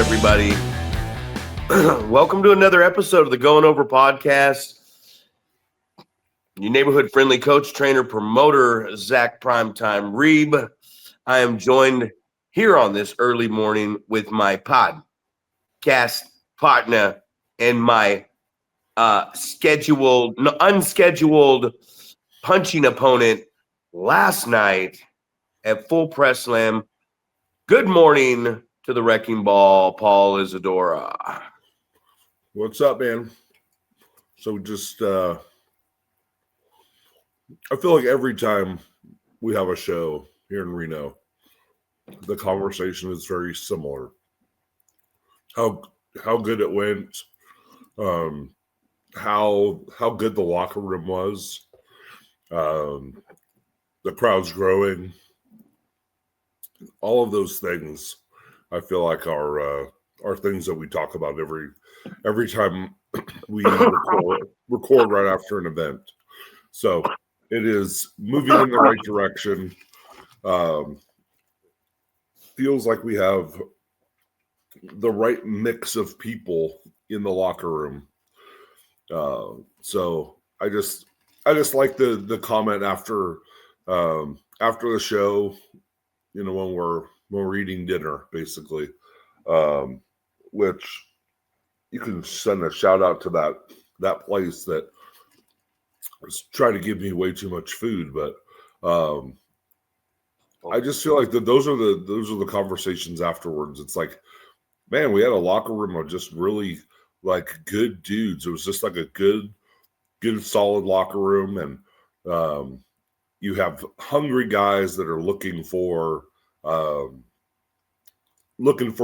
everybody. Welcome to another episode of the Going Over podcast. Your neighborhood friendly coach, trainer, promoter, Zack Primetime Reeb. I am joined here on this early morning with my podcast partner and my unscheduled punching opponent last night at Full Press Slam. Good morning to the Wrecking Ball, Paul Isadora. What's up, man? So just, I feel like every time we have a show here in Reno, the conversation is very similar. How good it went, how good the locker room was, the crowd's growing, all of those things. I feel like are things that we talk about every time we record right after an event. So it is moving in the right direction. Feels like we have the right mix of people in the locker room. So I just like the comment after the show, you know, when we're eating dinner, basically, which you can send a shout out to that place that was trying to give me way too much food, but I just feel like those are the conversations afterwards. It's like, man, we had a locker room of just really like good dudes. It was just like a good solid locker room, and you have hungry guys that are looking for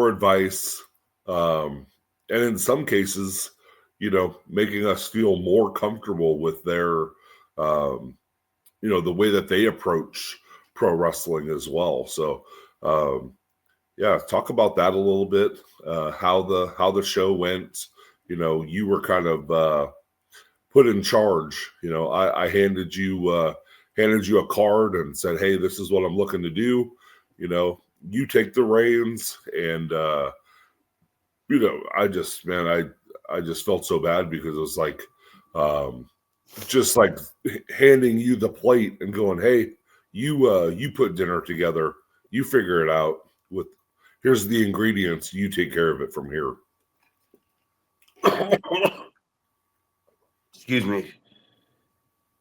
advice, and in some cases, you know, making us feel more comfortable with their, you know, the way that they approach pro wrestling as well. So, yeah, talk about that a little bit. How the show went. You know, you were kind of put in charge. You know, I handed you a card and said, "Hey, this is what I'm looking to do." You know, you take the reins, and you know, I just felt so bad because it was like, just like handing you the plate and going, "Hey, you put dinner together, you figure it out. Here's the ingredients, you take care of it from here." Excuse me.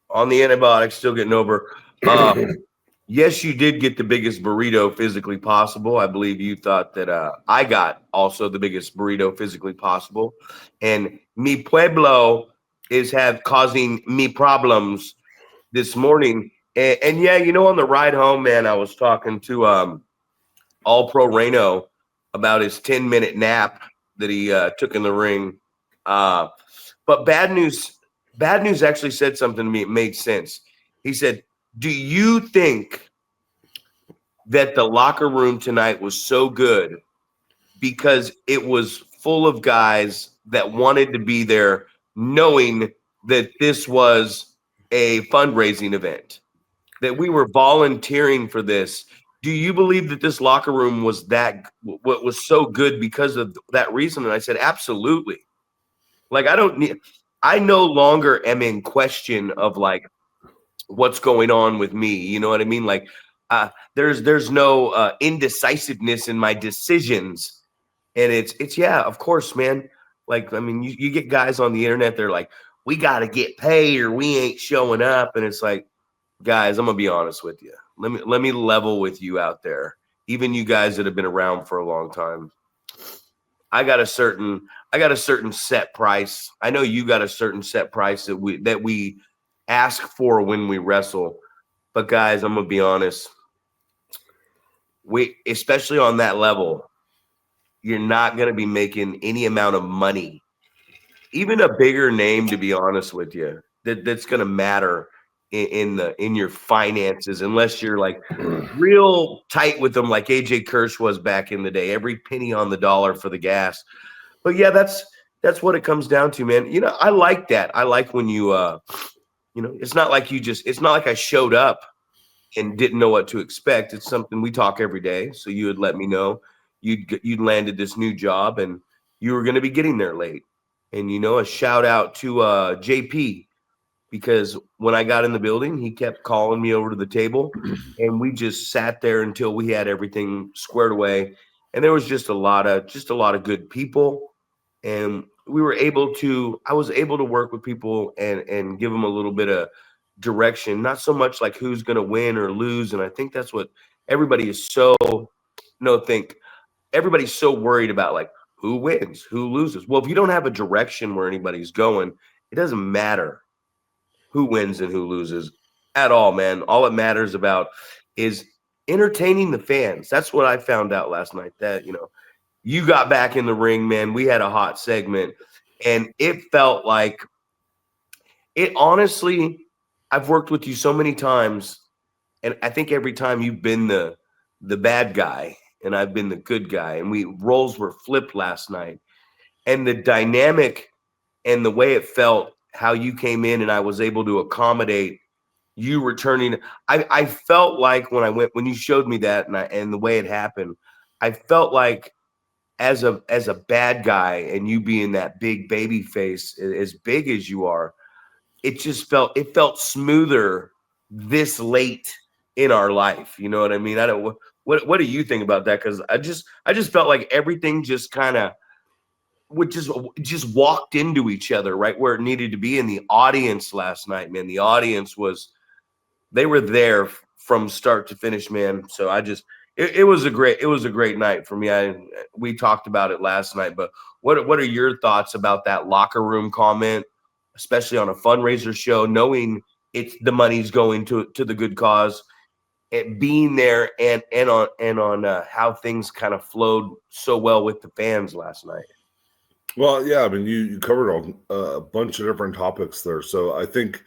On the antibiotics, still getting over. Yes, you did get the biggest burrito physically possible. I believe you thought that I got also the biggest burrito physically possible. And mi pueblo is causing me problems this morning. And yeah, you know, on the ride home, man, I was talking to All Pro Reno about his 10-minute nap that he took in the ring. But bad news actually said something to me. It made sense. He said, "Do you think that the locker room tonight was so good because it was full of guys that wanted to be there knowing that this was a fundraising event, that we were volunteering for this? Do you believe that this locker room was so good because of that reason?" And I said, absolutely. Like, I no longer am in question of like what's going on with me. You know what I mean? Like, there's no indecisiveness in my decisions. And it's yeah, of course, man. Like, I mean, you get guys on the internet, they're like, "We got to get paid or we ain't showing up." And it's like, guys, I'm gonna be honest with you. Let me level with you out there. Even you guys that have been around for a long time. I got a certain set price. I know you got a certain set price that we ask for when we wrestle. But guys, I'm gonna be honest. Especially on that level, you're not gonna be making any amount of money. Even a bigger name, to be honest with you, that's gonna matter in your finances, unless you're like real tight with them, like AJ Kirsch was back in the day. Every penny on the dollar for the gas. But yeah, that's what it comes down to, man. You know, I like that. I like when you you know, it's not like I showed up and didn't know what to expect. It's something we talk every day. So you would let me know. you'd landed this new job and you were going to be getting there late. And a shout out to JP, because when I got in the building, he kept calling me over to the table, and we just sat there until we had everything squared away. And there was just a lot of good people, and I was able to work with people and give them a little bit of direction, not so much like who's going to win or lose. And I think that's what everybody is everybody's so worried about, like, who wins, who loses. Well, if you don't have a direction where anybody's going, it doesn't matter who wins and who loses at all, man. All it matters about is entertaining the fans. That's what I found out last night, that, you got back in the ring, man. We had a hot segment, and it felt like it. Honestly, I've worked with you so many times, and I think every time you've been the bad guy and I've been the good guy, and roles were flipped last night. And the dynamic and the way it felt, how you came in and I was able to accommodate you returning. I felt like when you showed me that and the way it happened, I felt like as a bad guy, and you being that big baby face, as big as you are, it felt smoother this late in our life. You know what I mean? I don't. What do you think about that? Because I just felt like everything just kind of would just walked into each other right where it needed to be. In the audience last night, man, the audience they were there from start to finish, man. So it was a great night for me. We talked about it last night, but what are your thoughts about that locker room comment, especially on a fundraiser show, knowing the money's going to the good cause, and being there and on how things kind of flowed so well with the fans last night? Well, yeah, I mean, you covered a bunch of different topics there. So I think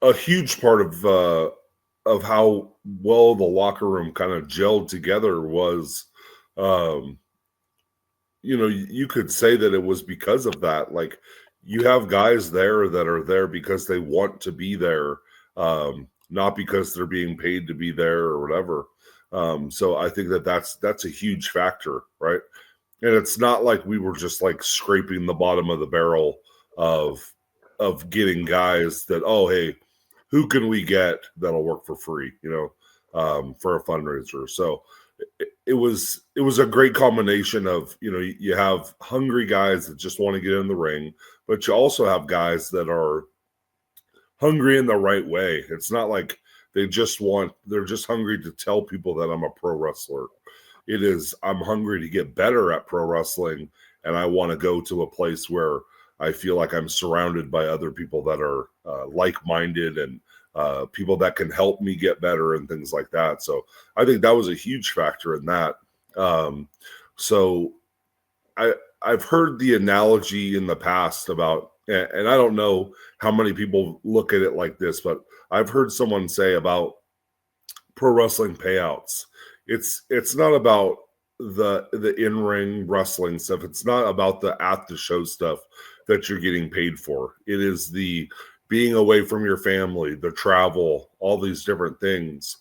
a huge part of how well the locker room kind of gelled together was, you could say that it was because of that. Like, you have guys there that are there because they want to be there, not because they're being paid to be there or whatever. So I think that's a huge factor, right? And it's not like we were just like scraping the bottom of the barrel of getting guys that, oh, hey, who can we get that'll work for free, for a fundraiser. So it was a great combination of, you have hungry guys that just want to get in the ring, but you also have guys that are hungry in the right way. It's not like they're just hungry to tell people that I'm a pro wrestler. It is, I'm hungry to get better at pro wrestling, and I want to go to a place where I feel like I'm surrounded by other people that are like-minded and people that can help me get better and things like that. So I think that was a huge factor in that. So I've heard the analogy in the past about, and I don't know how many people look at it like this, but I've heard someone say about pro wrestling payouts. It's not about the in-ring wrestling stuff. It's not about the at the show stuff that you're getting paid for. It is the being away from your family, the travel, all these different things.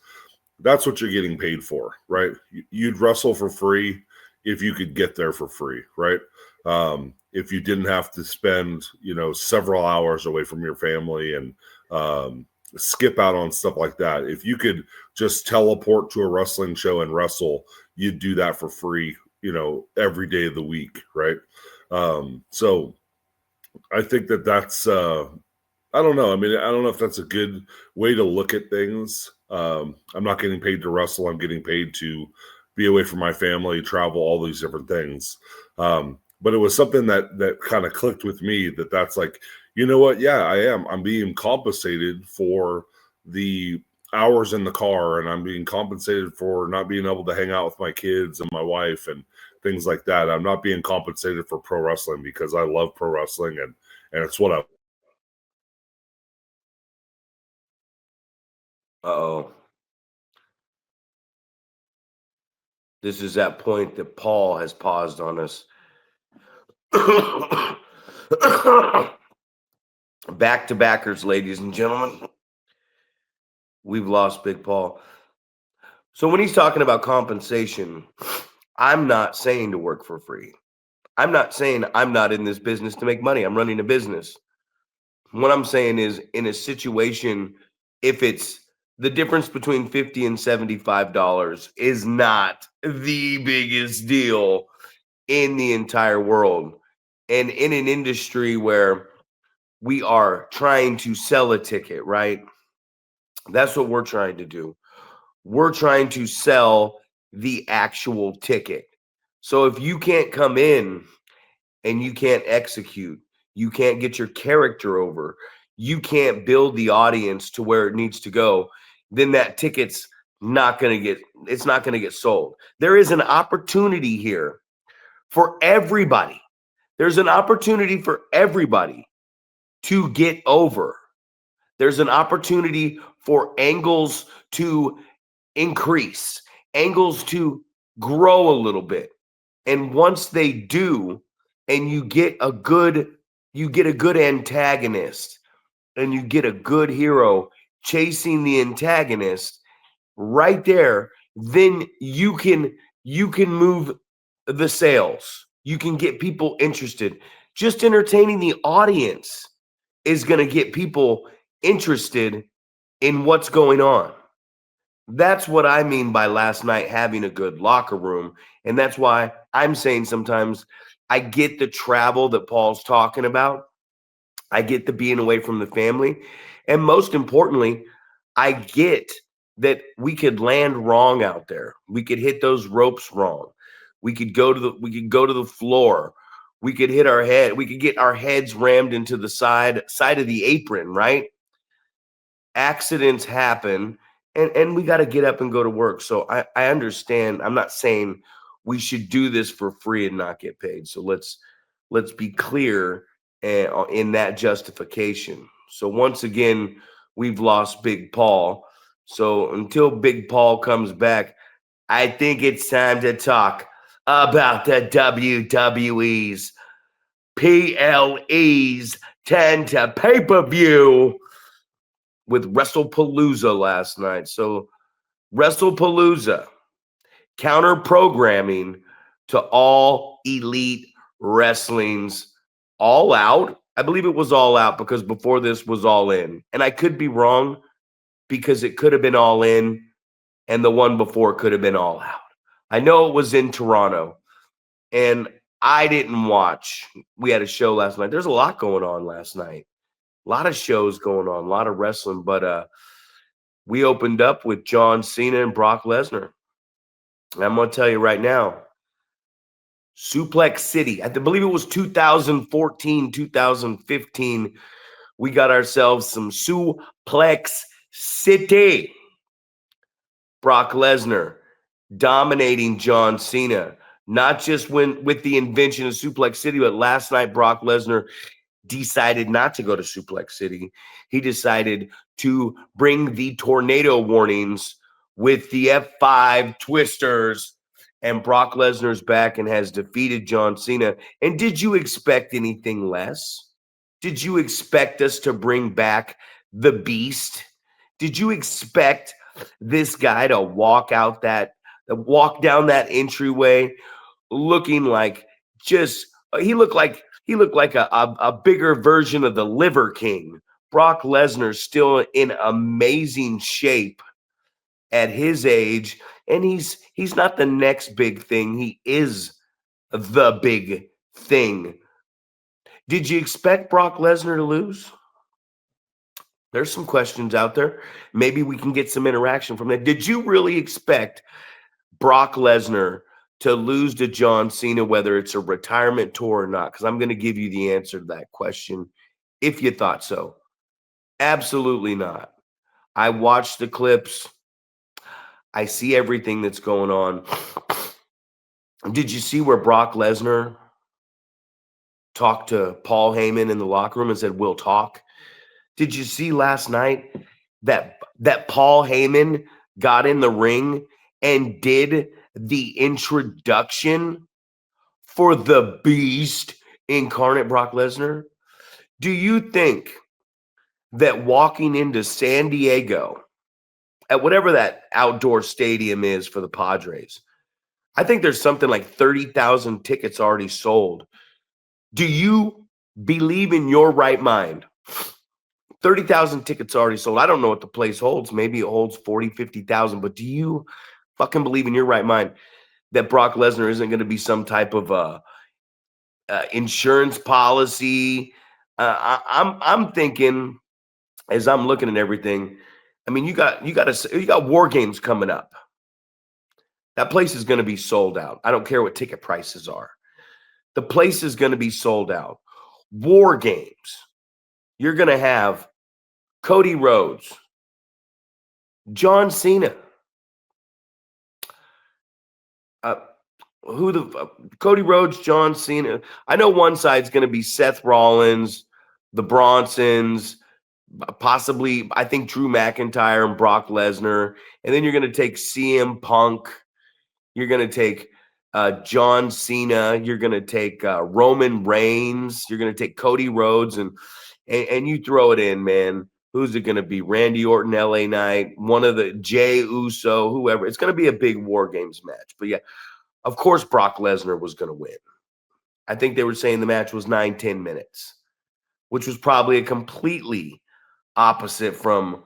That's what you're getting paid for, right? You'd wrestle for free if you could get there for free, right? If you didn't have to spend, several hours away from your family and skip out on stuff like that. If you could just teleport to a wrestling show and wrestle, you'd do that for free, every day of the week, right? So I think that's I don't know. I mean, I don't know if that's a good way to look at things. I'm not getting paid to wrestle. I'm getting paid to be away from my family, travel, all these different things. But it was something that kind of clicked with me, that's like, you know what? Yeah, I am. I'm being compensated for the hours in the car, and I'm being compensated for not being able to hang out with my kids and my wife and things like that. I'm not being compensated for pro wrestling because I love pro wrestling and it's what I. Uh-oh. This is that point that Paul has paused on us. Back to backers, ladies and gentlemen. We've lost Big Paul. So when he's talking about compensation, I'm not saying to work for free. I'm not saying I'm not in this business to make money. I'm running a business. What I'm saying is, in a situation, if it's the difference between $50 and $75 is not the biggest deal in the entire world. And in an industry where we are trying to sell a ticket, right? That's what we're trying to do. We're trying to sell the actual ticket. So if you can't come in and you can't execute, you can't get your character over, you can't build the audience to where it needs to go, then that ticket's not going to get sold. There is an opportunity here for everybody. There's an opportunity for everybody to get over. There's an opportunity for angles to increase, angles to grow a little bit. And once they do, and you get a good antagonist and you get a good hero chasing the antagonist right there, then you can move the sales. You can get people interested. Just entertaining the audience is going to get people interested in what's going on. That's what I mean by last night having a good locker room. And that's why I'm saying sometimes I get the travel that Paul's talking about. I get the being away from the family. And most importantly, I get that we could land wrong out there. We could hit those ropes wrong. We could go to the floor. We could hit our head. We could get our heads rammed into the side of the apron, right? Accidents happen, and we got to get up and go to work. So I understand. I'm not saying we should do this for free and not get paid. So let's be clear in that justification. So once again, we've lost Big Paul. So until Big Paul comes back, I think it's time to talk about the WWE's PLE's 10 to pay-per-view with Wrestlepalooza last night. So Wrestlepalooza, counter programming to All Elite Wrestling's All Out. I believe it was All Out because before this was All In. And I could be wrong because it could have been All In and the one before could have been All Out. I know it was in Toronto and I didn't watch. We had a show last night. There's a lot going on last night. A lot of shows going on, a lot of wrestling, but we opened up with John Cena and Brock Lesnar. And I'm going to tell you right now, Suplex City, I believe it was 2014, 2015, we got ourselves some Suplex City. Brock Lesnar dominating John Cena, not just with the invention of Suplex City, but last night Brock Lesnar decided not to go to Suplex City. He decided to bring the tornado warnings with the F5 twisters, and Brock Lesnar's back and has defeated John Cena. And did you expect anything less? Did you expect us to bring back the Beast? Did you expect this guy to walk down that entryway looking like he looked like a bigger version of the Liver King. Brock Lesnar still in amazing shape at his age, and he's not the next big thing. He is the big thing. Did you expect Brock Lesnar to lose? There's some questions out there. Maybe we can get some interaction from that. Did you really expect Brock Lesnar to lose to John Cena, whether it's a retirement tour or not? Because I'm going to give you the answer to that question if you thought so. Absolutely not. I watched the clips. I see everything that's going on. Did you see where Brock Lesnar talked to Paul Heyman in the locker room and said, "We'll talk"? Did you see last night that Paul Heyman got in the ring and did the introduction for the Beast incarnate Brock Lesnar? Do you think that walking into San Diego at whatever that outdoor stadium is for the Padres, I think there's something like 30,000 tickets already sold. Do you believe in your right mind? 30,000 tickets already sold. I don't know what the place holds. Maybe it holds 40, 50,000. But do you fucking believe in your right mind that Brock Lesnar isn't going to be some type of insurance policy? I'm thinking, as I'm looking at everything, I mean, you got War Games coming up. That place is going to be sold out. I don't care what ticket prices are. The place is going to be sold out. War Games. You're going to have Cody Rhodes, John Cena. Cody Rhodes, John Cena. I know one side's going to be Seth Rollins, the Bronsons, possibly, I think Drew McIntyre and Brock Lesnar. And then you're going to take CM Punk. You're going to take John Cena. You're going to take Roman Reigns. You're going to take Cody Rhodes, and you throw it in, man. Who's it going to be? Randy Orton, LA Knight, one of the Jey Uso, whoever. It's going to be a big War Games match. But yeah, of course, Brock Lesnar was going to win. I think they were saying the match was 9-10 minutes, which was probably a completely opposite from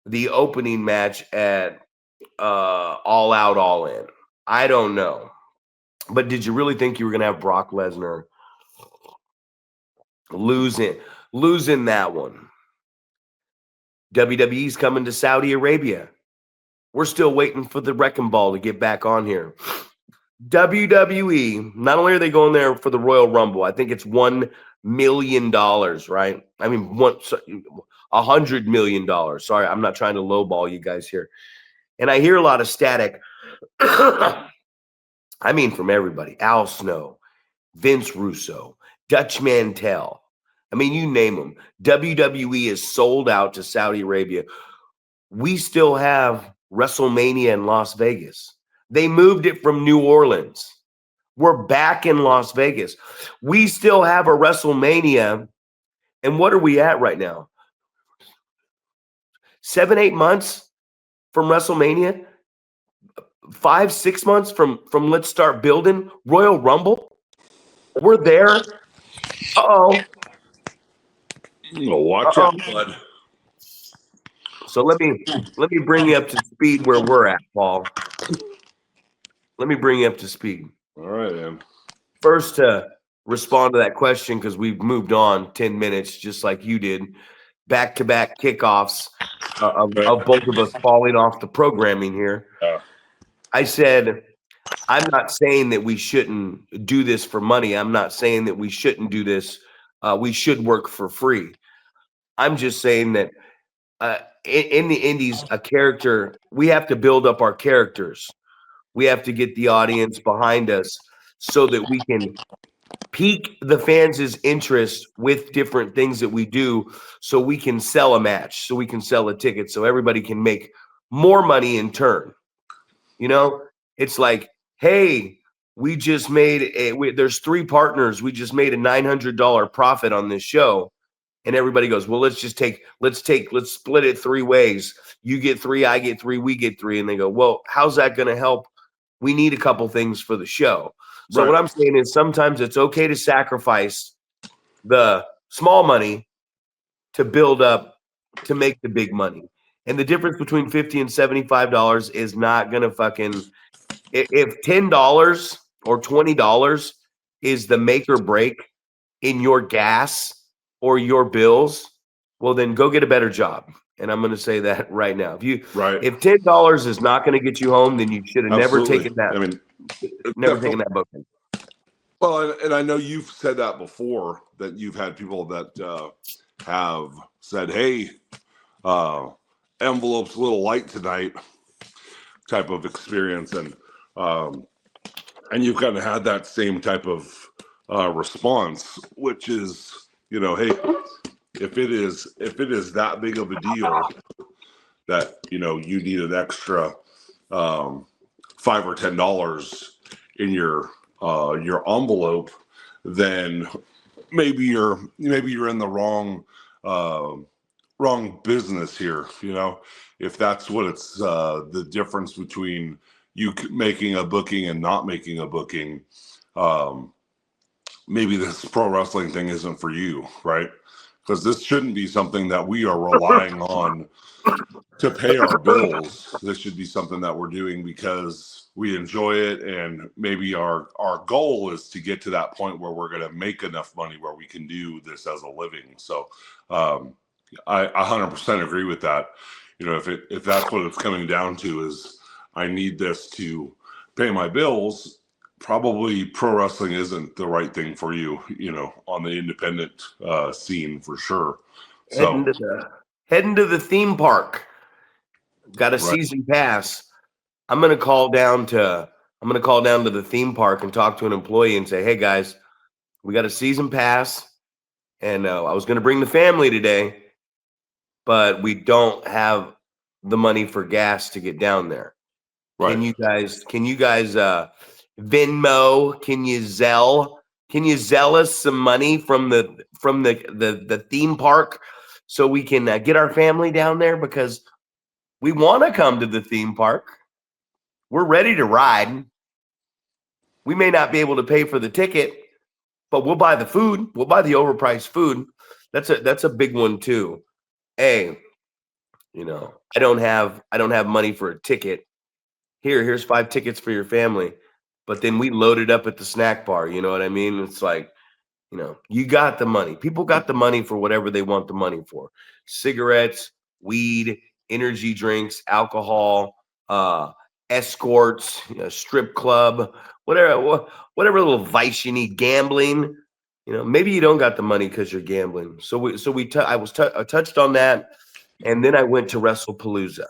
the opening match at All Out, All In. I don't know. But did you really think you were going to have Brock Lesnar losing that one? WWE's coming to Saudi Arabia. We're still waiting for the wrecking ball to get back on here. WWE, not only are they going there for the Royal Rumble, I think it's $1 million, right? I mean, $100 million. Sorry, I'm not trying to lowball you guys here. And I hear a lot of static. I mean, from everybody. Al Snow, Vince Russo, Dutch Mantel. I mean, you name them. WWE is sold out to Saudi Arabia. We still have WrestleMania in Las Vegas. They moved it from New Orleans. We're back in Las Vegas. We still have a WrestleMania. And what are we at right now? 7-8 months from WrestleMania? 5-6 months from let's start building Royal Rumble? We're there. Uh-oh. Watch out, bud. So let me bring you up to speed where we're at, Paul. Let me bring you up to speed. All right, man. First, to respond to that question, because we've moved on 10 minutes, just like you did, back-to-back kickoffs of both of us falling off the programming here. I said, I'm not saying that we shouldn't do this for money. I'm not saying that we shouldn't do this. We should work for free. I'm just saying that in the indies, we have to build up our characters. We have to get the audience behind us so that we can pique the fans' interest with different things that we do, so we can sell a match, so we can sell a ticket, so everybody can make more money in turn. You know, it's like, hey, we just made there's 3 partners. We just made a $900 profit on this show. And everybody goes, well, let's split it 3 ways. You get 3, I get 3, we get 3. And they go, well, how's that going to help? We need a couple things for the show. So What I'm saying is sometimes it's okay to sacrifice the small money to build up to make the big money. And the difference between $50 and $75 is not going to fucking – if $10 or $20 is the make or break in your gas – or your bills, well, then go get a better job. And I'm going to say that right now. If $10 is not going to get you home, then you should have never taken that. Never taken that book. Well, and I know you've said that before, that you've had people that have said, hey, envelope's a little light tonight type of experience. And you've kind of had that same type of response, which is, hey, if it is that big of a deal that you need an extra $5 or $10 in your envelope, then maybe you're in the wrong business here. If that's what it's the difference between making a booking and not making a booking, maybe this pro wrestling thing isn't for you, right? Because this shouldn't be something that we are relying on to pay our bills. This should be something that we're doing because we enjoy it, and maybe our goal is to get to that point where we're going to make enough money where we can do this as a living. So I 100% agree with that. You know, if that's what it's coming down to, is I need this to pay my bills, probably pro wrestling isn't the right thing for you, you know, on the independent scene for sure. So Heading to the theme park. Got a season pass. I'm gonna call down to the theme park and talk to an employee and say, "Hey guys, we got a season pass, and I was gonna bring the family today, but we don't have the money for gas to get down there. right. Can you guys Venmo? Can you Zelle us some money from the theme park so we can get our family down there, because we want to come to the theme park. We're ready to ride. We may not be able to pay for the ticket, but we'll buy the food. We'll buy the overpriced food." That's a big one too. Hey, you know, I don't have money for a ticket. Here's 5 tickets for your family. But then we load it up at the snack bar. You know what I mean? It's like, you know, you got the money. People got the money for whatever they want the money for. Cigarettes, weed, energy drinks, alcohol, escorts, you know, strip club, whatever little vice you need, gambling. You know, maybe you don't got the money because you're gambling. I touched on that, and then I went to Wrestlepalooza.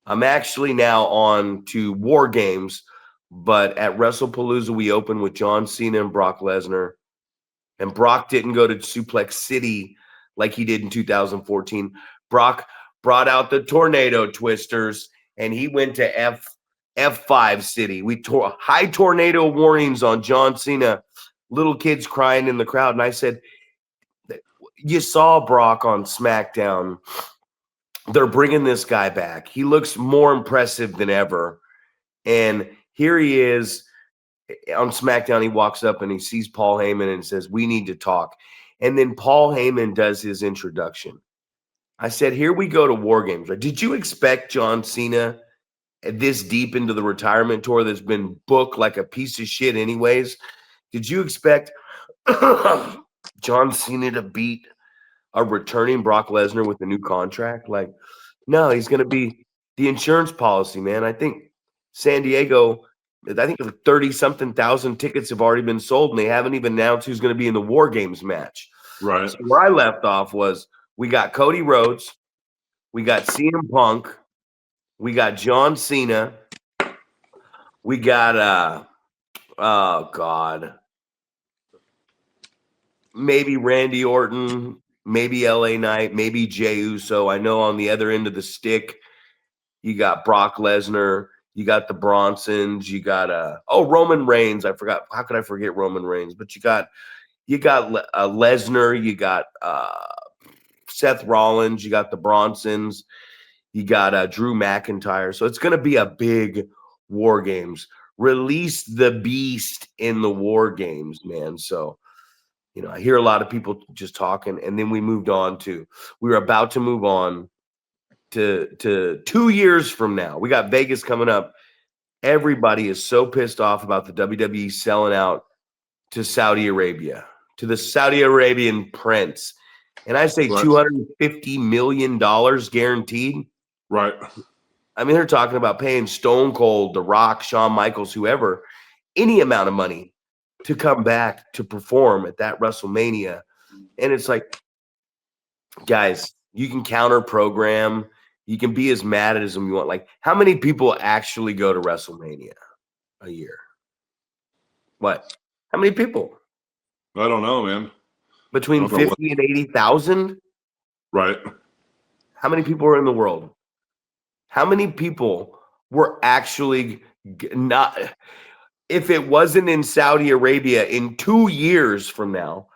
I'm actually now on to War Games, but at Wrestlepalooza we opened with John Cena and Brock Lesnar. And Brock didn't go to Suplex City like he did in 2014. Brock brought out the tornado twisters, and he went to F5 City. We tore high tornado warnings on John Cena, little kids crying in the crowd. And I said, "You saw Brock on SmackDown. They're bringing this guy back. He looks more impressive than ever." And here he is on SmackDown. He walks up and he sees Paul Heyman and says, "We need to talk." And then Paul Heyman does his introduction. I said, here we go to War Games. Did you expect John Cena this deep into the retirement tour that's been booked like a piece of shit anyways? Did you expect John Cena to beat a returning Brock Lesnar with a new contract? Like, no, he's going to be the insurance policy, man. I think San Diego, I think 30-something thousand tickets have already been sold, and they haven't even announced who's going to be in the War Games match. Right. So where I left off was we got Cody Rhodes, we got CM Punk, we got John Cena, we got oh God, maybe Randy Orton, maybe LA Knight, maybe Jey Uso. I know on the other end of the stick, you got Brock Lesnar, you got the Bronsons, you got Roman Reigns. I forgot. How could I forget Roman Reigns? But you got Lesnar, you got Seth Rollins, you got the Bronsons, you got Drew McIntyre. So it's going to be a big War Games. Release the beast in the War Games, man. So, you know, I hear a lot of people just talking, and then we were about to move on to 2 years from now. We got Vegas coming up. Everybody is so pissed off about the WWE selling out to Saudi Arabia, to the Saudi Arabian prince. And I say $250 million guaranteed. Right. I mean, they're talking about paying Stone Cold, The Rock, Shawn Michaels, whoever, any amount of money to come back to perform at that WrestleMania. And it's like, guys, you can counter program. You can be as mad as them you want. Like, how many people actually go to WrestleMania a year? What? How many people? I don't know, man. Between 50 and 80,000? Right. How many people are in the world? How many people were actually not? If it wasn't in Saudi Arabia in 2 years from now,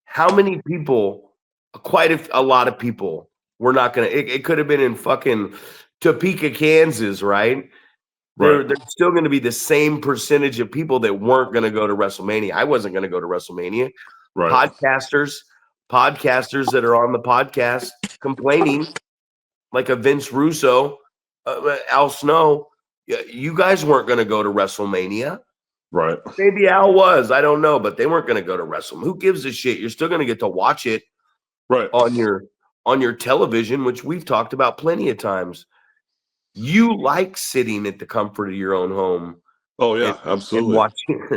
how many people, quite a lot of people, were not going to, it could have been in fucking Topeka, Kansas, right? There's still going to be the same percentage of people that weren't going to go to WrestleMania. I wasn't going to go to WrestleMania. Right. Podcasters that are on the podcast complaining, like a Vince Russo, Al Snow, you guys weren't going to go to WrestleMania. Right. Maybe Al was, I don't know, but they weren't going to go to WrestleMania. Who gives a shit? You're still going to get to watch it on your television, which we've talked about plenty of times. You like sitting at the comfort of your own home. Oh yeah, absolutely. And watching.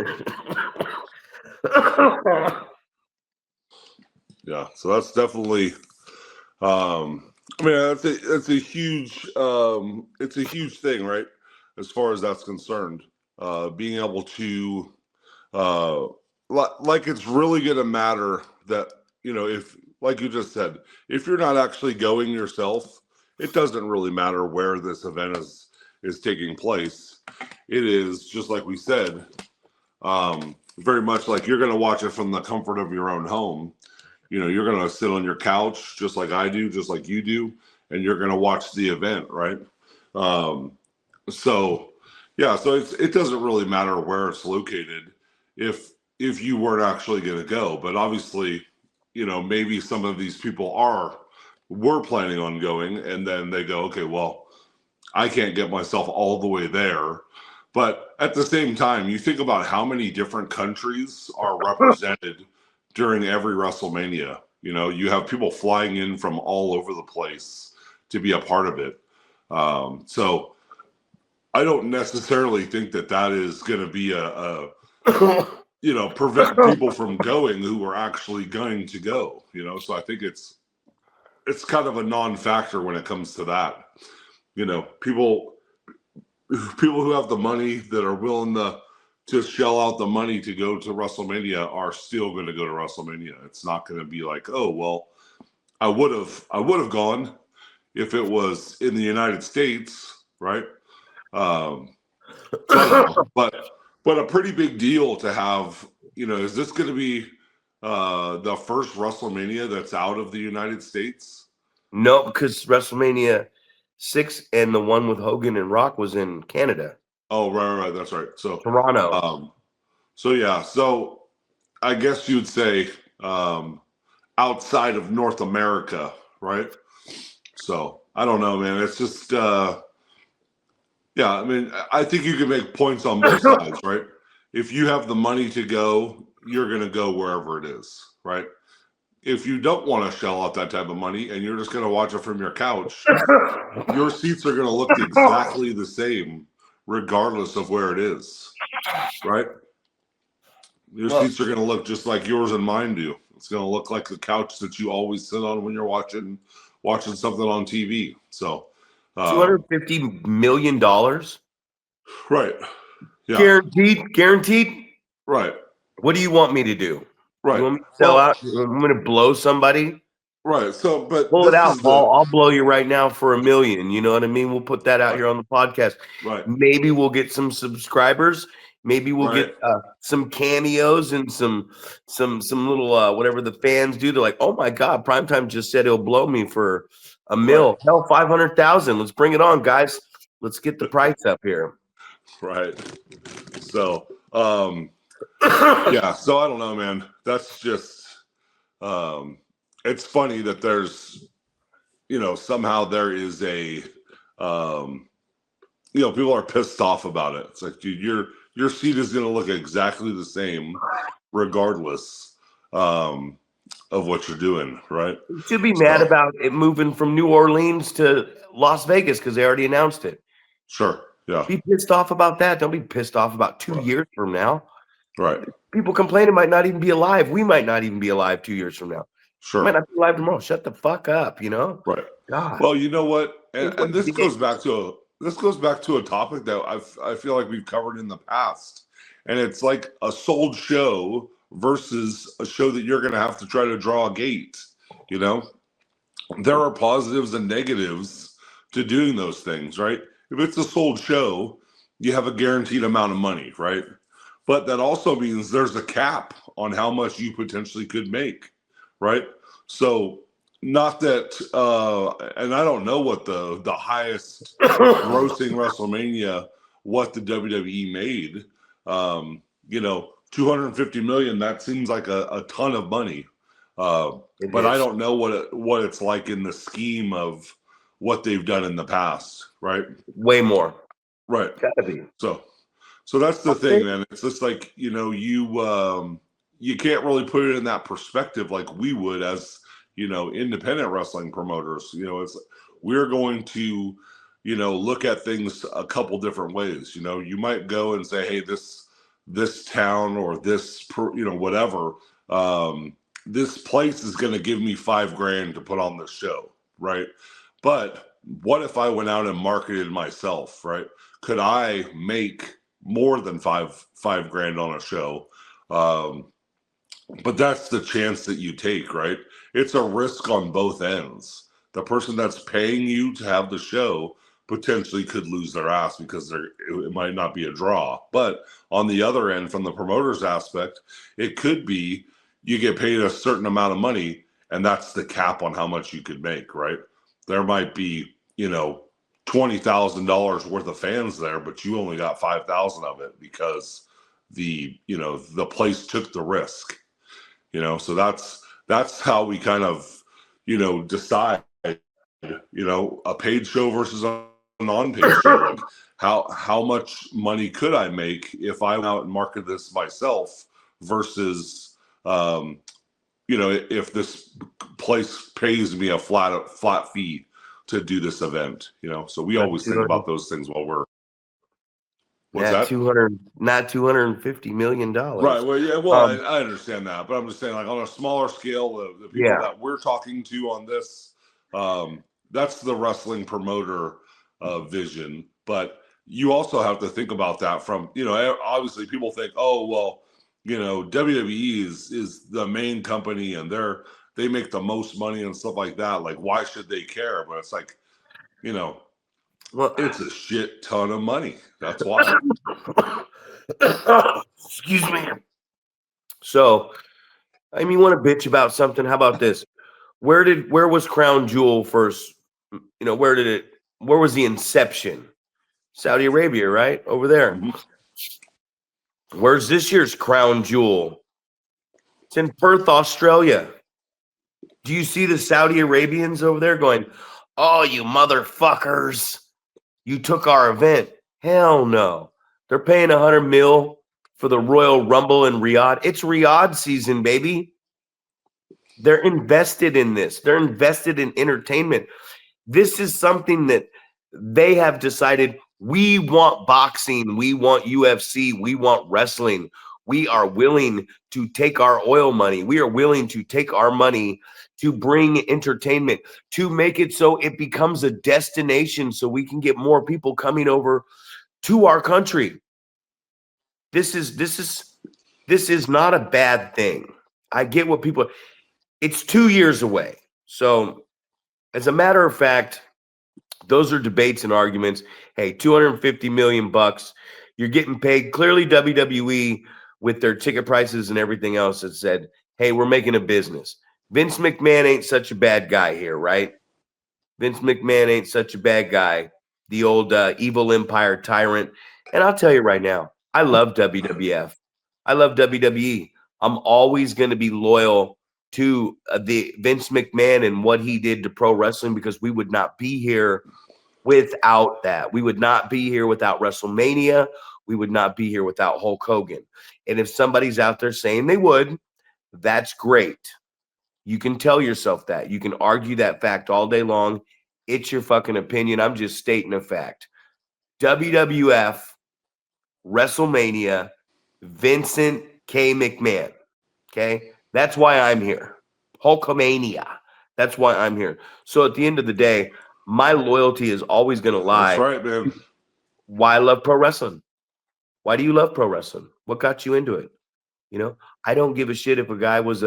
Yeah, so that's definitely. I mean, that's a huge. It's a huge thing, right? As far as that's concerned, being able to, like, it's really going to matter that if, like you just said, if you're not actually going yourself, it doesn't really matter where this event is taking place. It is just like we said, very much like you're going to watch it from the comfort of your own home. You're going to sit on your couch just like I do, just like you do, and you're going to watch the event, right? So it doesn't really matter where it's located if you weren't actually going to go. But obviously, maybe some of these people were planning on going, and then they go, okay, well, I can't get myself all the way there. But at the same time, you think about how many different countries are represented during every WrestleMania. You have people flying in from all over the place to be a part of it. So I don't necessarily think that is going to be prevent people from going who are actually going to go. So I think it's kind of a non-factor when it comes to that. People who have the money that are willing to shell out the money to go to WrestleMania are still going to go to WrestleMania. It's not going to be like, oh, well, I would have gone if it was in the United States, right? But a pretty big deal to have. Is this going to be the first WrestleMania that's out of the United States? No, because WrestleMania 6 and the one with Hogan and Rock was in Canada. Oh, right, that's right. So Toronto. So I guess you'd say outside of North America, right? So I don't know, man. It's just I mean, I think you can make points on both sides, right? If you have the money to go, you're going to go wherever it is, right? If you don't want to shell out that type of money and you're just going to watch it from your couch, your seats are going to look exactly the same regardless of where it is, right? Your seats are going to look just like yours and mine do. It's going to look like the couch that you always sit on when you're watching something on TV. So $250 million, right? Yeah, guaranteed. Right. What do you want me to do? Right. You want me to sell out? I'm going to blow somebody. Right. So, but pull it out, Paul. I'll blow you right now for $1 million. You know what I mean? We'll put that out here on the podcast. Right. Maybe we'll get some subscribers. Maybe we'll get some cameos and some little whatever the fans do. They're like, oh my God, Primetime just said he'll blow me for $1 million. Hell, 500,000. Let's bring it on, guys. Let's get the price up here. Right. So, yeah. So I don't know, man. That's just, it's funny that there's, somehow there is a, people are pissed off about it. It's like, dude, your seat is going to look exactly the same regardless of what you're doing, right? You should be mad about it moving from New Orleans to Las Vegas because they already announced it. Sure, yeah. Be pissed off about that. Don't be pissed off about 2 years from now. Right. People complaining might not even be alive. We might not even be alive 2 years from now. Sure. Might not be alive tomorrow. Shut the fuck up, Right. God. Well, you know what? And this goes back to a topic that I feel like we've covered in the past. And it's like a sold show versus a show that you're going to have to try to draw a gate. There are positives and negatives to doing those things, right? If it's a sold show, you have a guaranteed amount of money, right? But that also means there's a cap on how much you potentially could make, right? So not that, and I don't know what the highest grossing WrestleMania what the WWE made, 250 million, that seems like a ton of money. But I don't know what it's like in the scheme of what they've done in the past, right? Way more. Right. Gotta be. So that's the thing, man. It's just like, you can't really put it in that perspective like we would as, independent wrestling promoters. We're going to, look at things a couple different ways. You might go and say, hey, this town or this, whatever, this place is going to give me $5,000 to put on this show, right? But what if I went out and marketed myself, right? Could I make more than $5,000 on a show? But that's the chance that you take, right? It's a risk on both ends. The person that's paying you to have the show potentially could lose their ass because it might not be a draw. But on the other end, from the promoter's aspect, it could be you get paid a certain amount of money, and that's the cap on how much you could make, right? There might be, $20,000 worth of fans there, but you only got 5,000 of it because the place took the risk. So that's how we kind of, decide, a paid show versus a non-paid show. Like how much money could I make if I went out and market this myself versus, if this place pays me a flat fee to do this event, so we always think about those things while we're. What's that? Not $250 million. Right. Well, yeah. Well, I understand that, but I'm just saying, like on a smaller scale, the people that we're talking to on this, that's the wrestling promoter vision. But you also have to think about that from, obviously people think, oh, well, WWE is the main company and they make the most money and stuff like that. Like, why should they care? But it's like, well, it's a shit ton of money. That's why. Excuse me. So, you want to bitch about something? How about this? Where was Crown Jewel first? Where was the inception? Saudi Arabia, right? Over there. Mm-hmm. Where's this year's Crown Jewel? It's in Perth, Australia. Do you see the Saudi Arabians over there going, oh, you motherfuckers, you took our event? Hell no. They're paying $100 million for the Royal Rumble in Riyadh. It's Riyadh season, baby. They're invested in this. They're invested in entertainment. This is something that they have decided. We want boxing. We want UFC. We want wrestling. We are willing to take our oil money. We are willing to take our money to bring entertainment, to make it so it becomes a destination so we can get more people coming over to our country. This is not a bad thing. I get what people, it's 2 years away. So as a matter of fact, those are debates and arguments. Hey, $250 million, you're getting paid. Clearly WWE with their ticket prices and everything else has said, hey, we're making a business. Vince McMahon ain't such a bad guy here, right? Vince McMahon ain't such a bad guy. The old evil empire tyrant. And I'll tell you right now, I love WWF. I love WWE. I'm always going to be loyal to the Vince McMahon and what he did to pro wrestling, because we would not be here without that. We would not be here without WrestleMania. We would not be here without Hulk Hogan. And if somebody's out there saying they would, that's great. You can tell yourself that. You can argue that fact all day long. It's your fucking opinion. I'm just stating a fact. WWF, WrestleMania, Vincent K. McMahon. Okay? That's why I'm here. Hulkamania. That's why I'm here. So at the end of the day, my loyalty is always going to lie. That's right, man. Why I love pro wrestling. Why do you love pro wrestling? What got you into it? I don't give a shit if a guy was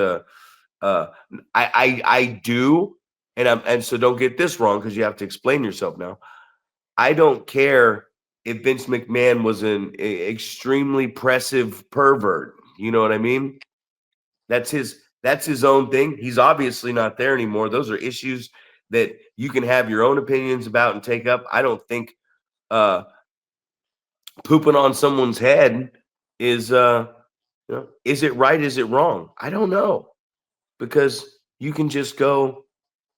I do, and so don't get this wrong, because you have to explain yourself now. I don't care if Vince McMahon was an extremely oppressive pervert. You know what I mean? That's his own thing. He's obviously not there anymore. Those are issues that you can have your own opinions about and take up. I don't think pooping on someone's head is is it right? Is it wrong? I don't know, because you can just go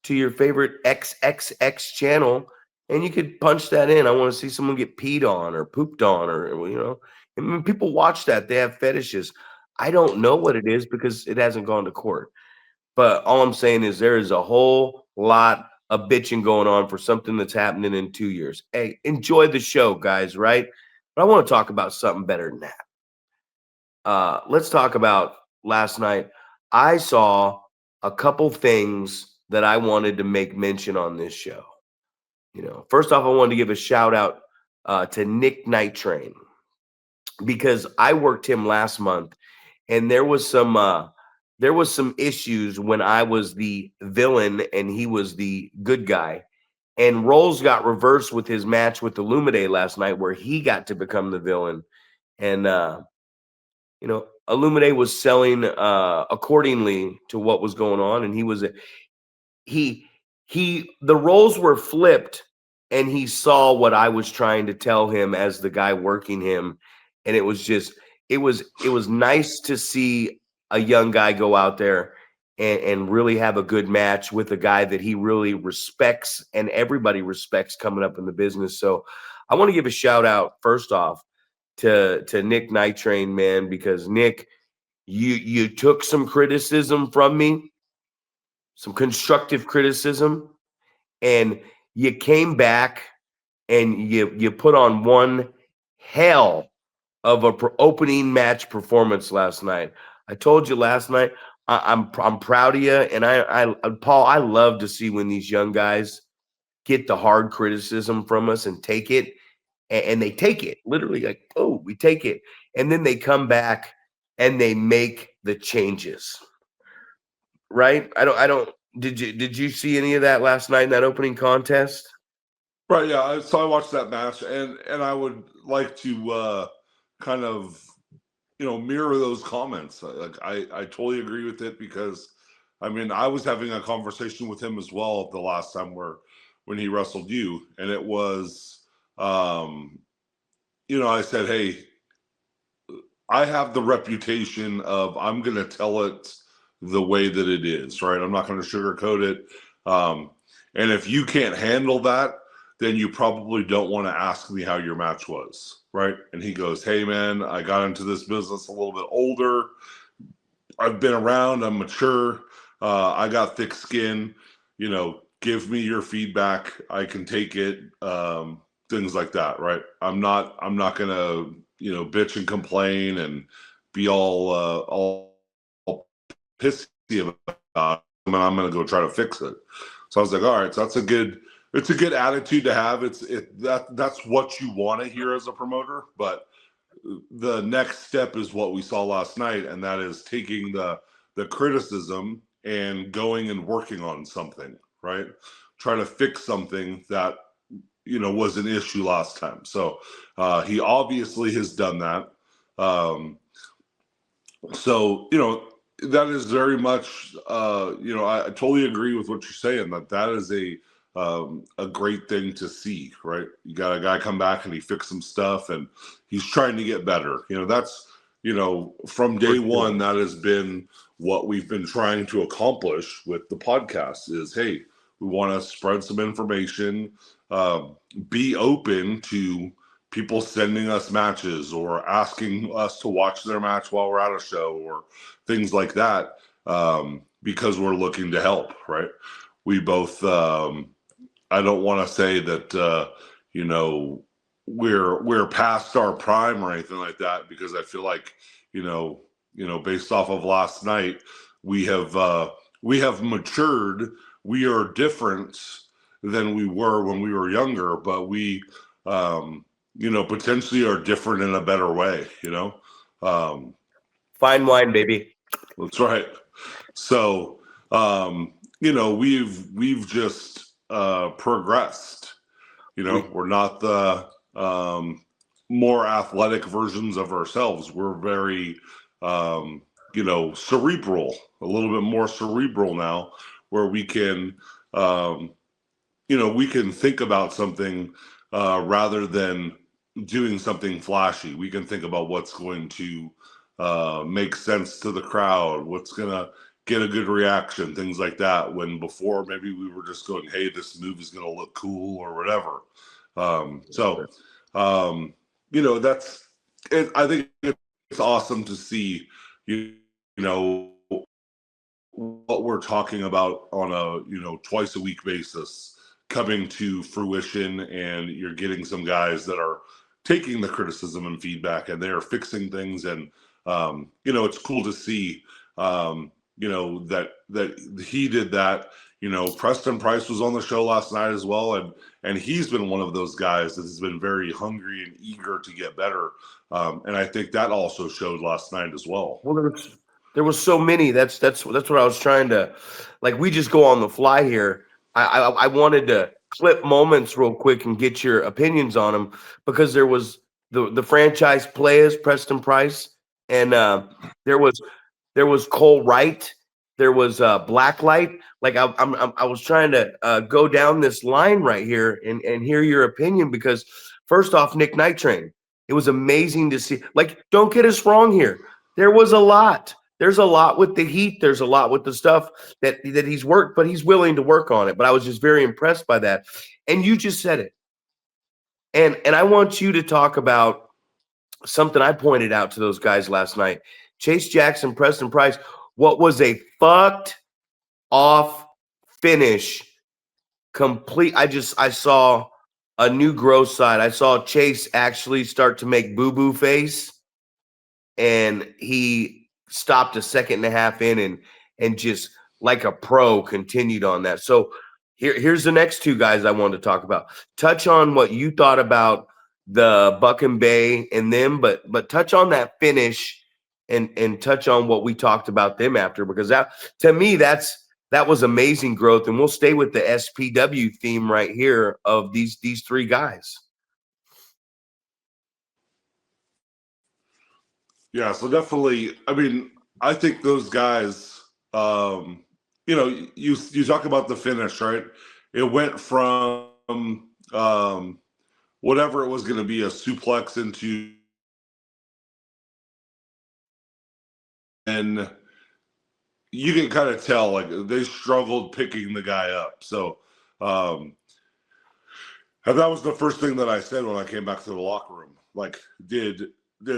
to your favorite XXX channel and you could punch that in. I want to see someone get peed on or pooped on, or I mean, people watch that. They have fetishes. I don't know what it is because it hasn't gone to court. But all I'm saying is there is a whole lot of bitching going on for something that's happening in 2 years. Hey, enjoy the show, guys, right? But I want to talk about something better than that. Let's talk about last night. I saw a couple things that I wanted to make mention on this show. First off, I wanted to give a shout out to Nick Night Train, because I worked him last month, and there was some issues when I was the villain and he was the good guy. And roles got reversed with his match with Illumide last night, where he got to become the villain. And Illumide was selling accordingly to what was going on, and the roles were flipped, and he saw what I was trying to tell him as the guy working him. And it was nice to see a young guy go out there and really have a good match with a guy that he really respects and everybody respects coming up in the business. So I want to give a shout out first off to Nick Night Train, man, because Nick, you took some criticism from me, some constructive criticism, and you came back and you put on one hell of a opening match performance last night. I told you last night, I'm proud of you, and I Paul, I love to see when these young guys get the hard criticism from us and take it, and they take it literally, like, oh, we take it, and then they come back and they make the changes. Right? I don't. Did you see any of that last night in that opening contest? Right, yeah. So I watched that match, and I would like to kind of mirror those comments. Like I totally agree with it, because I mean, I was having a conversation with him as well the last time when he wrestled you, and it was I said, hey, I have the reputation of I'm going to tell it the way that it is, right? I'm not going to sugarcoat it. And if you can't handle that, then you probably don't want to ask me how your match was, right? And he goes, hey, man, I got into this business a little bit older. I've been around. I'm mature. I got thick skin. Give me your feedback. I can take it. Things like that, right? I'm not gonna bitch and complain and be all pissy about it, and I'm gonna go try to fix it. So I was like, all right, so it's a good attitude to have. That's what you want to hear as a promoter. But the next step is what we saw last night, and that is taking the criticism and going and working on something, right? Try to fix something that was an issue last time. So he obviously has done that. So that is very much I totally agree with what you're saying, that is a great thing to see, right? You got a guy come back and he fixed some stuff and he's trying to get better. That's from day one, that has been what we've been trying to accomplish with the podcast is, hey, we want to spread some information, be open to people sending us matches or asking us to watch their match while we're at a show or things like that, because we're looking to help, right? We both, I don't want to say that, we're past our prime or anything like that, because I feel like, based off of last night, we have matured. We are different than we were when we were younger, but we, potentially are different in a better way, Fine wine, baby. That's right. So, we've just progressed. We're not the more athletic versions of ourselves. We're very, cerebral, a little bit more cerebral now, where we can, we can think about something rather than doing something flashy. We can think about what's going to make sense to the crowd, what's going to get a good reaction, things like that. When before maybe we were just going, hey, this move is going to look cool or whatever. That's it. I think it's awesome to see, you know, what we're talking about on a twice a week basis coming to fruition, and you're getting some guys that are taking the criticism and feedback and they're fixing things, and it's cool to see that he did that. Preston Price was on the show last night as well, and he's been one of those guys that has been very hungry and eager to get better, and I think that also showed last night as well. Well, there was so many. That's what I was trying to, like. We just go on the fly here. I wanted to clip moments real quick and get your opinions on them, because there was the franchise players, Preston Price, and there was Cole Wright, there was Blacklight. Like I was trying to go down this line right here and hear your opinion, because first off, Nick Night Train, it was amazing to see. Like, don't get us wrong here. There was a lot. There's a lot with the heat. There's a lot with the stuff that he's worked, but he's willing to work on it. But I was just very impressed by that. And you just said it. And I want you to talk about something I pointed out to those guys last night. Chase Jackson, Preston Price, what was a fucked off finish. Complete. I saw a new growth side. I saw Chase actually start to make boo-boo face, and he stopped a second and a half in and just like a pro continued on that. So here's the next two guys I wanted to talk about. Touch on what you thought about the Buck and Bay and them, but touch on that finish and touch on what we talked about them after, because that, to me, that was amazing growth. And we'll stay with the SPW theme right here of these three guys. Yeah, so definitely. I mean, I think those guys. You talk about the finish, right? It went from whatever it was going to be, a suplex into, and you can kind of tell like they struggled picking the guy up. So, and that was the first thing that I said when I came back to the locker room. Like, did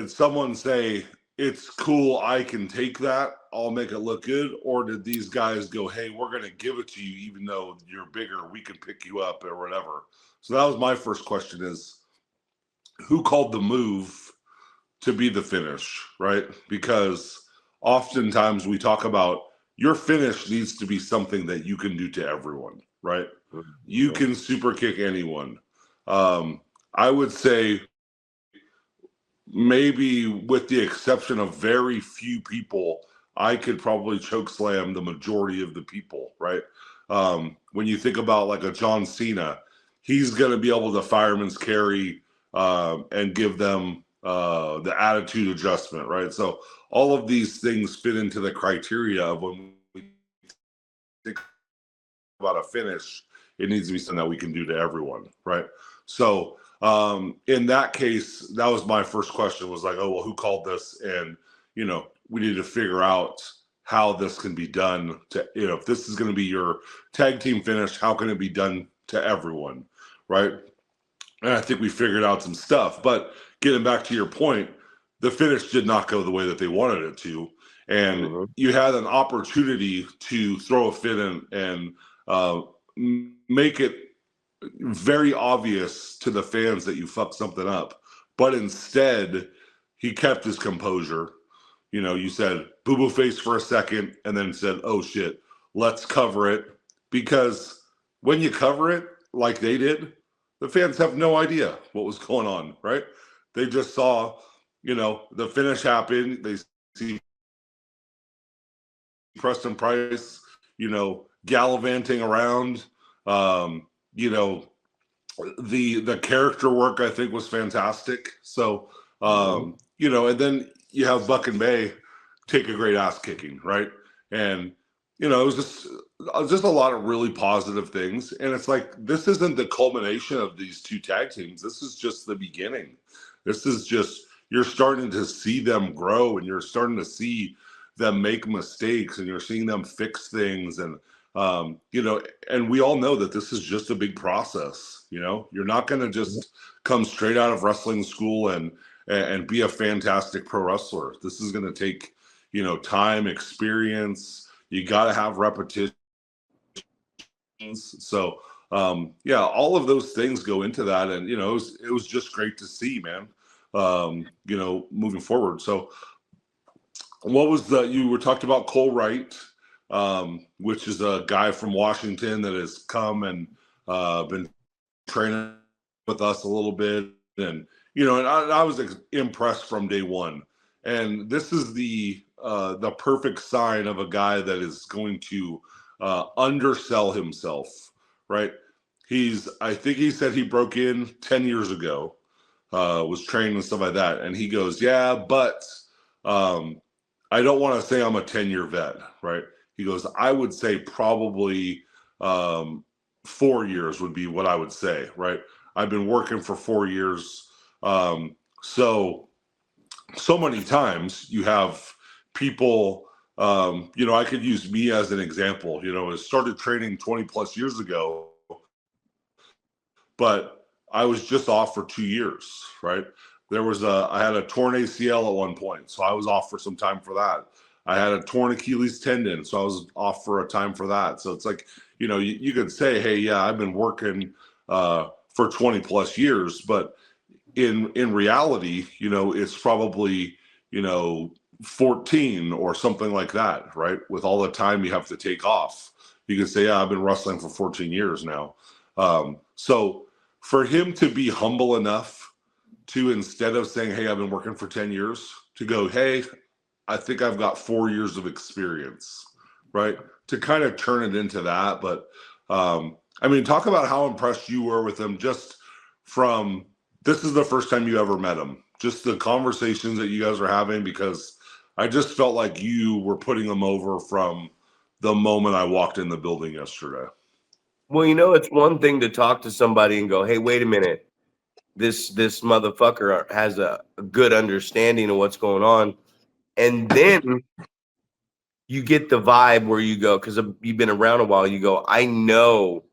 someone say, it's cool, I can take that, I'll make it look good? Or did these guys go, hey, we're going to give it to you even though you're bigger, we can pick you up or whatever? So that was my first question, is who called the move to be the finish, right? Because oftentimes we talk about your finish needs to be something that you can do to everyone, right? You can super kick anyone. I would say, maybe with the exception of very few people, I could probably choke slam the majority of the people, right? When you think about like a John Cena, he's going to be able to fireman's carry and give them the attitude adjustment, right? So all of these things fit into the criteria of when we think about a finish, it needs to be something that we can do to everyone, right? So in that case, that was my first question, was like, oh, well, who called this? And, we need to figure out how this can be done to, if this is going to be your tag team finish, how can it be done to everyone, right? And I think we figured out some stuff. But getting back to your point, the finish did not go the way that they wanted it to. And you had an opportunity to throw a fit in and make it very obvious to the fans that you fucked something up. But instead, he kept his composure. You said boo-boo face for a second and then said, oh shit, let's cover it. Because when you cover it like they did, the fans have no idea what was going on, right? They just saw, the finish happen. They see Preston Price, gallivanting around. The character work, I think, was fantastic. So, and then you have Buck and Bay take a great ass kicking, right? And, it was just just a lot of really positive things. And it's like, this isn't the culmination of these two tag teams. This is just the beginning. This is just, you're starting to see them grow, and you're starting to see them make mistakes, and you're seeing them fix things. And, and we all know that this is just a big process. You're not going to just come straight out of wrestling school and be a fantastic pro wrestler. This is going to take, time, experience. You got to have repetition. So, all of those things go into that. And, it was just great to see, man, moving forward. So what was you were talking about Cole Wright, which is a guy from Washington that has come and been training with us a little bit. And, and I was impressed from day one. And this is the perfect sign of a guy that is going to undersell himself, right? I think he said he broke in 10 years ago, was trained and stuff like that. And he goes, yeah, but I don't want to say I'm a 10-year vet, right? He goes, I would say probably 4 years would be what I would say, right? I've been working for 4 years. So many times you have people, I could use me as an example. I started training 20 plus years ago, but I was just off for 2 years, right? I had a torn ACL at one point, so I was off for some time for that. I had a torn Achilles tendon, so I was off for a time for that. So it's like, you could say, hey, yeah, I've been working for 20 plus years, but in reality, it's probably, 14 or something like that, right? With all the time you have to take off. You can say, yeah, I've been wrestling for 14 years now. So for him to be humble enough to, instead of saying, hey, I've been working for 10 years, to go, hey, I think I've got 4 years of experience, right? To kind of turn it into that. But talk about how impressed you were with him just from, this is the first time you ever met him, just the conversations that you guys were having, because I just felt like you were putting him over from the moment I walked in the building yesterday. Well, it's one thing to talk to somebody and go, hey, wait a minute. This motherfucker has a good understanding of what's going on. And then you get the vibe where you go, because you've been around a while, you go, I know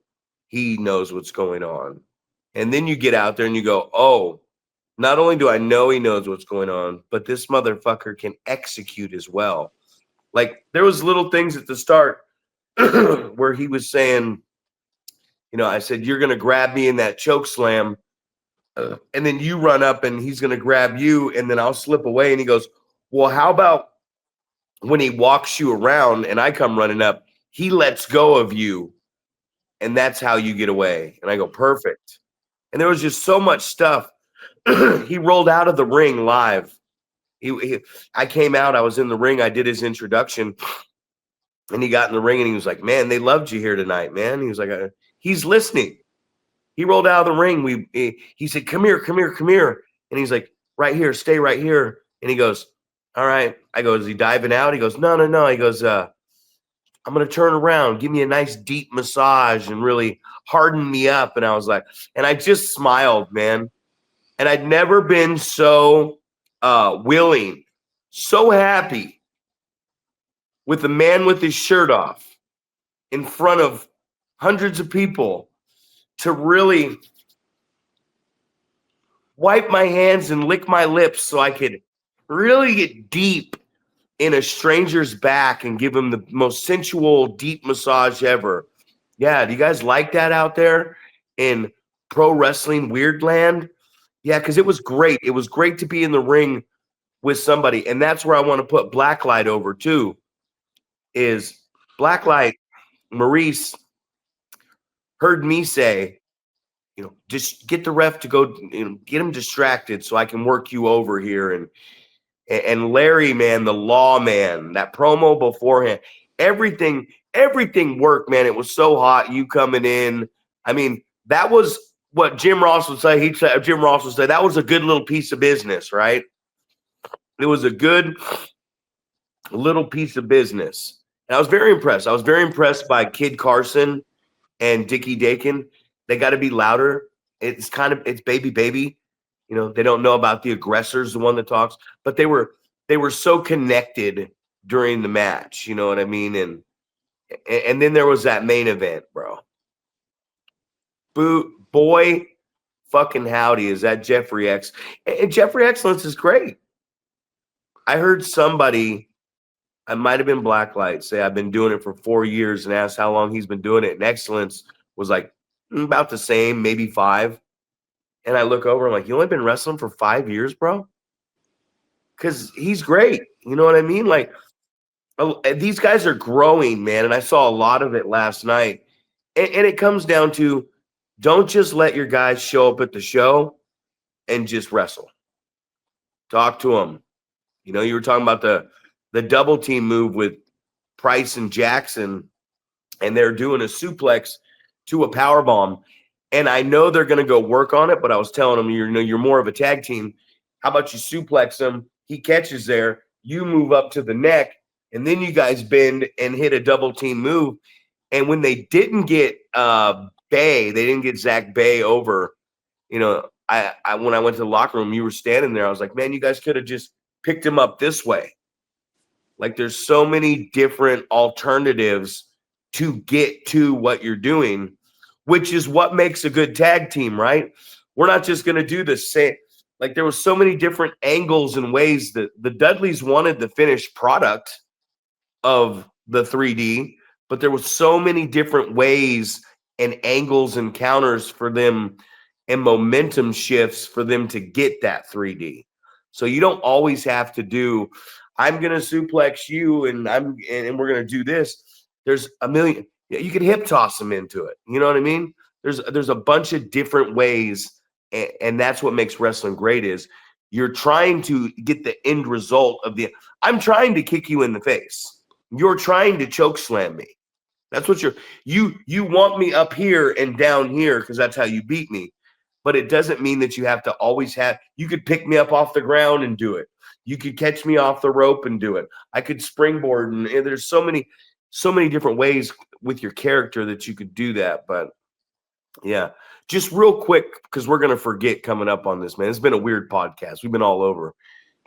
he knows what's going on. And then you get out there and you go, oh, not only do I know he knows what's going on, but this motherfucker can execute as well. Like, there was little things at the start where he was saying, I said, you're going to grab me in that choke slam. And then you run up and he's going to grab you, and then I'll slip away. And he goes, well, how about when he walks you around and I come running up, he lets go of you, and that's how you get away. And I go, perfect. And there was just so much stuff. He rolled out of the ring live. I came out, I was in the ring, I did his introduction, and he got in the ring and he was like, man, they loved you here tonight, man. He was like, he's listening. He rolled out of the ring. He said, come here. And he's like, right here, stay right here. And he goes, all right. I go, is he diving out? He goes, no. He goes, I'm going to turn around, give me a nice deep massage and really harden me up. And I was like, and I just smiled, man. And I'd never been so willing, so happy with a man with his shirt off in front of hundreds of people to really wipe my hands and lick my lips so I could really get deep in a stranger's back and give him the most sensual, deep massage ever. Yeah, do you guys like that out there in pro wrestling weird land? Yeah, because it was great. It was great to be in the ring with somebody. And that's where I want to put Blacklight over too, is Blacklight, Maurice heard me say, just get the ref to go, get him distracted so I can work you over here. And Larry, man, the law man, that promo beforehand, everything worked, man. It was so hot. You coming in. I mean, that was what Jim Ross would say. Jim Ross would say that was a good little piece of business, right? It was a good little piece of business. And I was very impressed. I was very impressed by Kid Carson and Dickie Dakin. They got to be louder. It's baby. You know, they don't know about the aggressors, the one that talks, but they were so connected during the match. You know what I mean? And then there was that main event, bro. Boy, fucking howdy, is that Jeffrey X? And Jeffrey Excellence is great. I heard somebody, I might have been Blacklight, say I've been doing it for 4 years and asked how long he's been doing it. And Excellence was like about the same, maybe 5. And I look over, I'm like, you only been wrestling for 5 years, bro? Because he's great. You know what I mean? Like, these guys are growing, man. And I saw a lot of it last night. And it comes down to, don't just let your guys show up at the show and just wrestle. Talk to them. You know, you were talking about the double team move with Price and Jackson, and they're doing a suplex to a power bomb. And I know they're going to go work on it, but I was telling them, you're more of a tag team. How about you suplex him? He catches there. You move up to the neck, and then you guys bend and hit a double team move. And when they didn't get they didn't get Zack Bay over. You know, I when I went to the locker room, you were standing there. I was like, man, you guys could have just picked him up this way. Like, there's so many different alternatives to get to what you're doing, which is what makes a good tag team, right? We're not just going to do the same. Like, there was so many different angles and ways that the Dudleys wanted the finished product of the 3D, but there was so many different ways and angles and counters for them and momentum shifts for them to get that 3D. So you don't always have to do, I'm going to suplex you and we're going to do this. There's a million. You can hip toss them into it. You know what I mean? There's a bunch of different ways, and that's what makes wrestling great is you're trying to get the end result of I'm trying to kick you in the face. You're trying to choke slam me. That's what you want me up here and down here because that's how you beat me. But it doesn't mean that you have to always you could pick me up off the ground and do it. You could catch me off the rope and do it. I could springboard, and there's so many different ways with your character that you could do that. But yeah, just real quick, because we're going to forget coming up on this, man. It's been a weird podcast. We've been all over.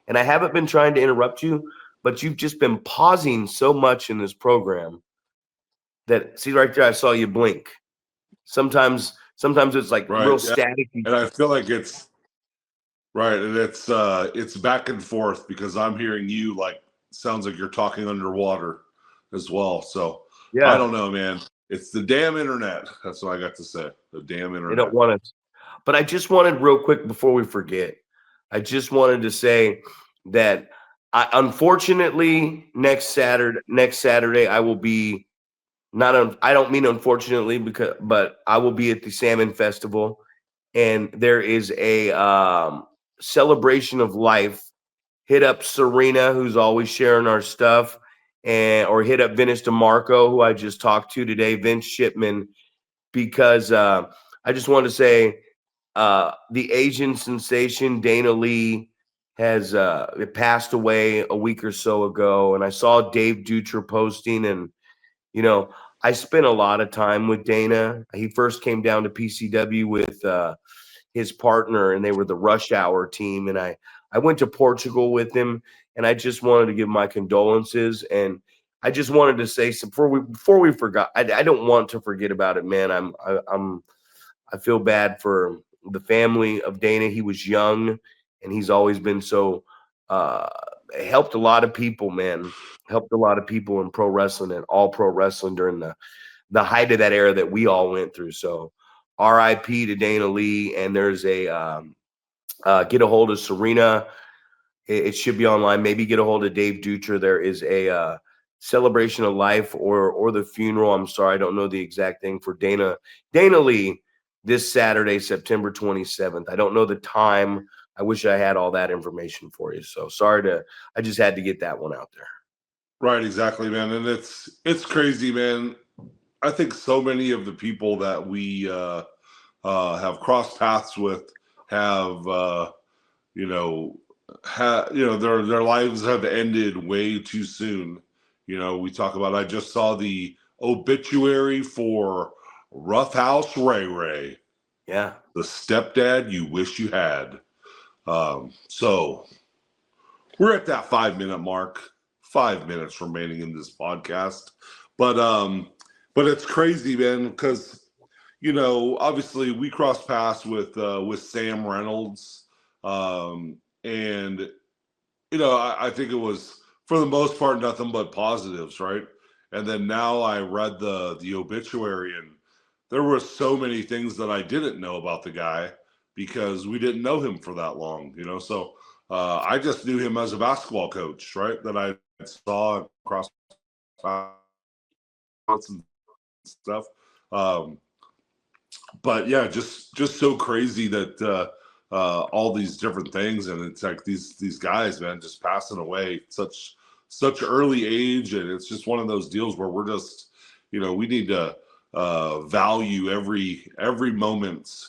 And I haven't been trying to interrupt you, but you've just been pausing so much in this program that, see right there, I saw you blink. Sometimes it's like real static. And I feel like it's right. And it's back and forth because I'm hearing you sounds like you're talking underwater as well. So yeah, I don't know, man. It's the damn internet. That's what I got to say. The damn internet. They don't want it. But I just wanted real quick before we forget, I just wanted to say that unfortunately next Saturday I will be I don't mean unfortunately but I will be at the Salmon Festival, and there is a celebration of life. Hit up Serena, who's always sharing our stuff, or hit up Vince DeMarco, who I just talked to today, Vince Shipman, because I just wanted to say the Asian sensation Dana Lee has passed away a week or so ago, and I saw Dave Dutra posting, and you know, I spent a lot of time with Dana. He first came down to PCW with his partner, and they were the Rush Hour team. And I went to Portugal with him, and I just wanted to give my condolences. And I just wanted to say before we forgot. I don't want to forget about it, man. I feel bad for the family of Dana. He was young, and he's always been so helped a lot of people, man. Helped a lot of people in pro wrestling and all pro wrestling during the height of that era that we all went through. So RIP to Dana Lee. And there's a get a hold of Serena. It should be online. Maybe get a hold of Dave Dutra. There is a celebration of life or the funeral. I'm sorry, I don't know the exact thing for Dana Lee this Saturday, September 27th. I don't know the time. I wish I had all that information for you. So sorry I just had to get that one out there. Right, exactly, man. And it's crazy, man. I think so many of the people that we have crossed paths with have their lives have ended way too soon. We talk about, I just saw the obituary for Roughhouse Ray Ray. Yeah. The stepdad you wish you had. So we're at that 5-minute mark, 5 minutes remaining in this podcast. But it's crazy, man, because obviously we crossed paths with Sam Reynolds. And I think it was, for the most part, nothing but positives, right? And then now I read the obituary, and there were so many things that I didn't know about the guy because we didn't know him for that long, So I just knew him as a basketball coach, right? That I saw across and stuff. But yeah, just so crazy that all these different things, and it's like these guys, man, just passing away at such early age, and it's just one of those deals where we're just, we need to value every moment.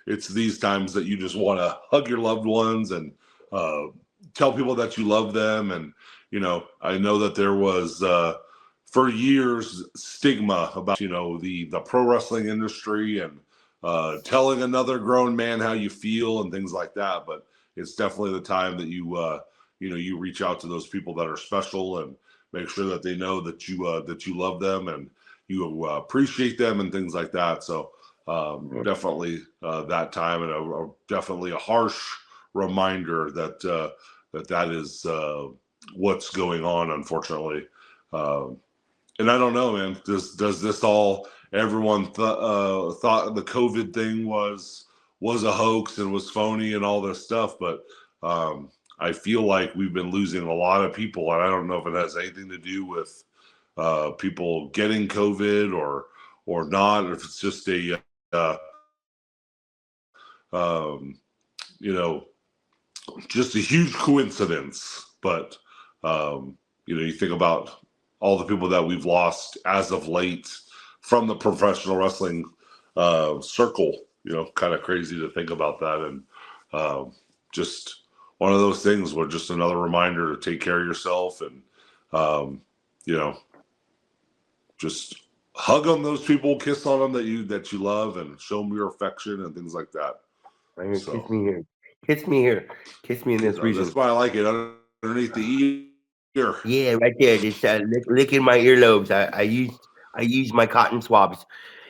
It's these times that you just want to hug your loved ones and tell people that you love them, and I know that there was. For years, stigma about the pro wrestling industry and telling another grown man how you feel and things like that. But it's definitely the time that you reach out to those people that are special and make sure that they know that you love them and you appreciate them and things like that. So definitely that time, and definitely a harsh reminder that that is what's going on, unfortunately. And I don't know, man. Does this all? Everyone thought the COVID thing was a hoax and was phony and all this stuff, but I feel like we've been losing a lot of people, and I don't know if it has anything to do with people getting COVID or not, or if it's just a um, you know just a huge coincidence. But you think about all the people that we've lost as of late from the professional wrestling circle. Kind of crazy to think about that, and just one of those things where just another reminder to take care of yourself, and just hug on those people, kiss on them that you love, and show them your affection and things like that. So, kiss me here, kiss me here, kiss me in this region. That's why I like it, underneath the ear. Yeah, right there, just licking my earlobes. I use my cotton swabs.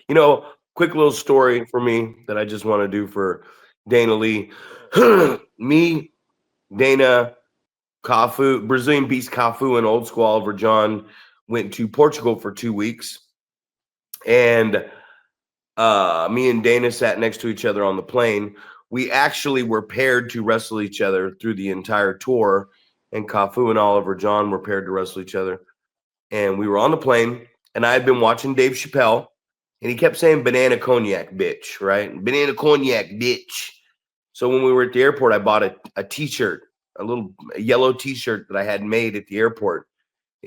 Quick little story for me that I just want to do for Dana Lee. Me, Dana, Cafu, Brazilian Beast Cafu, and Old School Oliver John went to Portugal for 2 weeks. And me and Dana sat next to each other on the plane. We actually were paired to wrestle each other through the entire tour. And Cafu and Oliver John were paired to wrestle each other. And we were on the plane, and I had been watching Dave Chappelle, and he kept saying banana cognac, bitch, right? Banana cognac, bitch. So when we were at the airport, I bought a T-shirt, a little yellow T-shirt that I had made at the airport.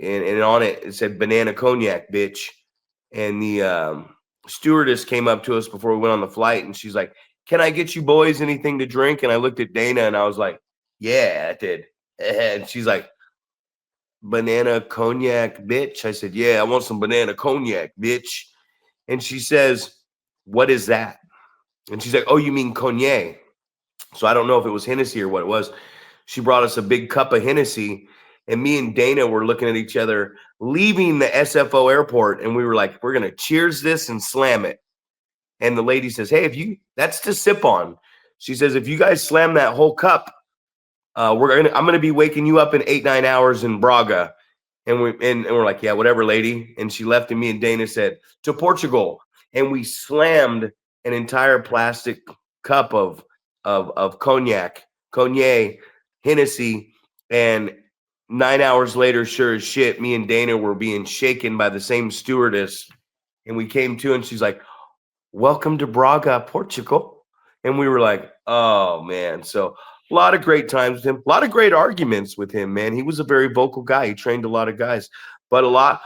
And on it said banana cognac, bitch. And the stewardess came up to us before we went on the flight, and she's like, "Can I get you boys anything to drink?" And I looked at Dana, and I was like, "Yeah, I did." And she's like, "Banana cognac, bitch." I said, "Yeah, I want some banana cognac, bitch." And she says, "What is that?" And she's like, "Oh, you mean cognac?" So I don't know if it was Hennessy or what it was. She brought us a big cup of Hennessy, and me and Dana were looking at each other leaving the SFO airport, and we were like, "We're gonna cheers this and slam it." And the lady says, "Hey, that's to sip on." She says, "If you guys slam that whole cup, I'm gonna be waking you up in 8-9 hours in Braga." And we're like, "Yeah, whatever, lady." And she left, and me and Dana said, "To Portugal." And we slammed an entire plastic cup of cognac, Hennessy, and 9 hours later, sure as shit, me and Dana were being shaken by the same stewardess. And we came to, and she's like, "Welcome to Braga, Portugal." And we were like, "Oh, man." So a lot of great times with him, a lot of great arguments with him, man. He was a very vocal guy. He trained a lot of guys, but a lot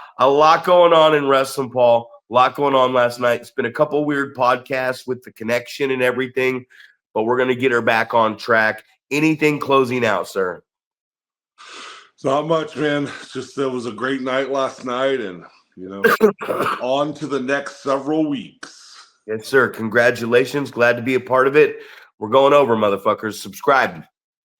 going on in wrestling, Paul. A lot going on last night. It's been a couple weird podcasts with the connection and everything, but we're going to get her back on track. Anything closing out, sir? It's not much, man. It's just it was a great night last night, and on to the next several weeks. Yes, sir. Congratulations. Glad to be a part of it. We're going over, motherfuckers. Subscribe.